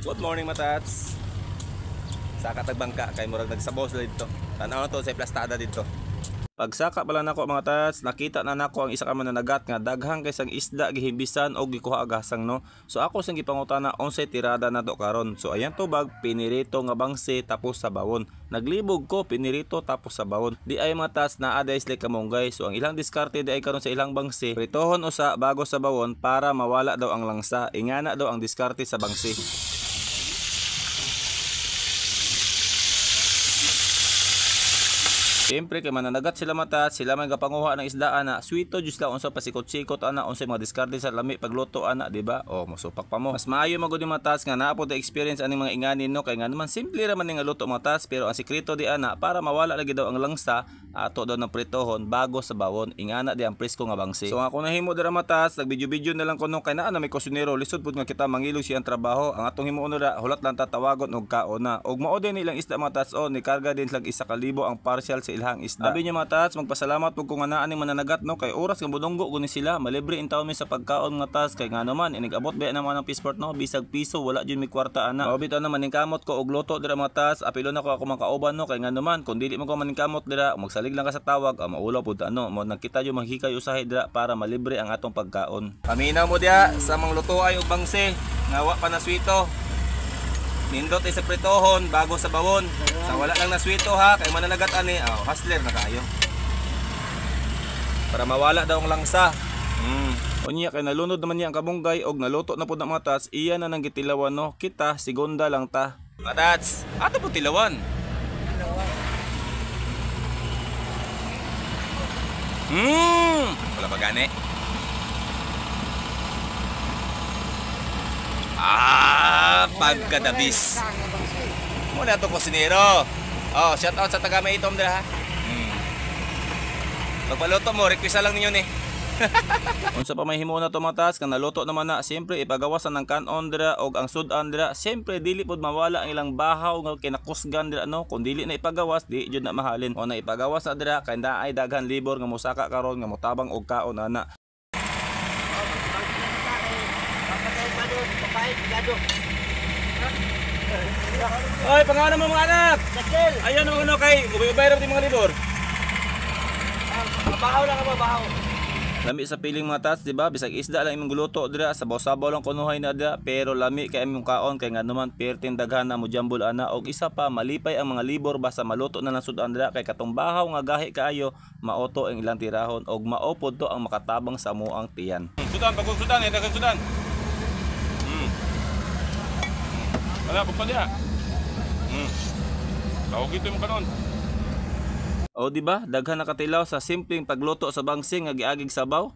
Good morning matats. Sa katagbangka kay murag nagsabaw sila dito. Tanaw to sa plastada dito. Pagsaka pala nako mga tats, nakita na nako ang isa ka mananagat nga daghang kay sang isda gihimbisan og gikuha agasang no. So ako sing gipangutana unsay tirada na to karon. So ayan to bag pinirito nga bangsi tapos sa bawon. Naglibog ko pinirito tapos sa bawon. Di ay mga tats naa day sila kamonggay. So ang ilang diskarte di ay karon sa ilang bangsi. Pritohon usa bago sa bawon para mawala daw ang langsa. Ingana daw ang diskarte sa bangsi. Siyempre kay mananagat sila mata, sila may gapanguha ng isda ana. Sweeto jus la unsa pasikot-sikot ana unsay mga diskarte sa lami pagluto ana, di ba? O mosupak pa mo. Mas maayo magud ni matas nga naa po ta experience aning mga inganin no kay nga naman simple ra man ning luto matas pero ang sekreto di ana para mawala lagi daw ang langsa ato daw ng pritohon bago sa bawon. Ingana di ang presko nga bangsi. So ako nahimo dira matas, nagbidyo-bidyo na lang kuno kay naa na may kusinero lisod pud nga kita mangilog siyang trabaho. Ang atong himuon ra hulat lang tatawagon og kaon na. Og mao din ilang isda matas o ni karga din lag 1,000 ang partial sa ilhang isda. Sabi niya mga tats, magpasalamat pug kung anaan ning mananagat no kay oras nga budonggo guni sila, malibre in taon mi sa pagkaon mga tats kay nga naman inigabot ba naman ang pisport no, bisag piso wala jud mi kwarta ana. Mao bitaw naman ning kamot ko og luto dira mga tats, apilo na ko ako makauban no kay nga naman kun dili mo ko maning kamot dira, magsalig lang ka sa tawag, maulaw pud ano, mo nagkita jud maghikay usahay dira para malibre ang atong pagkaon. Paminaw mo dia sa mga lutoay og bangsi, nga wa pa na sweeto. Nindot sa pritohon bago sa bawon. Sa wala lang na sweeto ha, kay mananagat ani, hustler na kayo. Para mawala daw ang langsa. Unya kay nalunod naman niya ang kabunggay og naluto na pud na mga tats, iya na nang gitilawan no. Kita segunda lang ta. Mga tats, ato pud tilawan. Wala ba gani? Pagkadabis. Muna itong kusinero. Oh, shout out sa taga Maitom dira ha. Pagpaluto mo, request lang ninyo ni. Unsa pa may himo na to matas kan naluto naman na, siyempre ipagawasan ng kanon dira og ang sudan dira. Siyempre dili pod mawala ang ilang bahaw nga kinakusgan dira no. Kung dili na ipagawas, di jud na mahalin. O na ipagawas na dira kay naa ay daghan libor nga mosaka karon nga motabang og kaon ana. Oy, pangalan mo mga anak? Dasel. Ayun ang ano kay, ubayra ti mga libor. Mabahaw lang ako, mabahaw. Lami sa piling mga tats, di ba? Bisag isda lang imong guluto dira, sabaw-sabaw lang kunuhay na dira, pero lami kay imong kaon kay nga naman pertin daghan na mo jambol ana og isa pa malipay ang mga libor basta maluto na lang sudan dira kay katong bahaw nga gahi kaayo, maoto ang ilang tirahon og maopod to ang makatabang sa muang tiyan. Sudan pagod sudan, daghang sudan. Wala pa dia. Tawag ito mo kanon. O di ba? Daghan nakatilaw sa simpleng pagluto sa bangsing nga giagig sabaw.